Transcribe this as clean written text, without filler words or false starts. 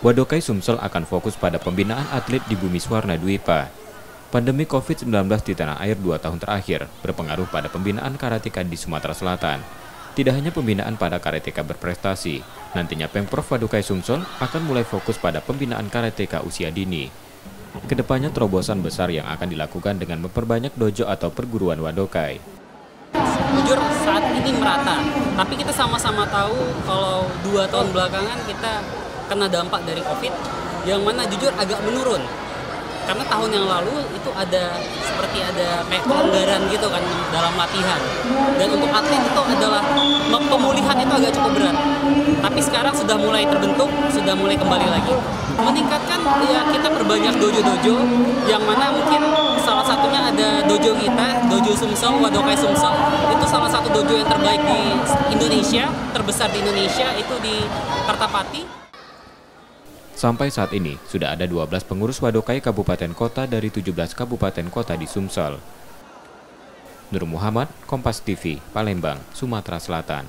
Wadokai Sumsel akan fokus pada pembinaan atlet di Bumi Swarna Dwipa. Pandemi COVID-19 di tanah air 2 tahun terakhir berpengaruh pada pembinaan karateka di Sumatera Selatan. Tidak hanya pembinaan pada karateka berprestasi, nantinya Pemprov Wadokai Sumsel akan mulai fokus pada pembinaan karateka usia dini. Kedepannya terobosan besar yang akan dilakukan dengan memperbanyak dojo atau perguruan Wadokai. Jujur saat ini merata, tapi kita sama-sama tahu kalau 2 tahun belakangan kita kena dampak dari COVID yang mana jujur agak menurun. Karena tahun yang lalu itu seperti ada kayak pelonggaran gitu kan dalam latihan. Dan untuk atlet itu adalah pemulihan itu agak cukup berat. Tapi sekarang sudah mulai terbentuk, sudah mulai kembali lagi. Meningkatkan ya kita perbanyak dojo-dojo yang mana mungkin salah satunya ada dojo kita, Dojo Sumsel, Wadokai Sumsel. Itu salah satu dojo yang terbaik di Indonesia, terbesar di Indonesia itu di Kertapati. Sampai saat ini, sudah ada 12 pengurus Wadokai Kabupaten Kota dari 17 kabupaten kota di Sumsel. Nur Muhammad, Kompas TV, Palembang, Sumatera Selatan.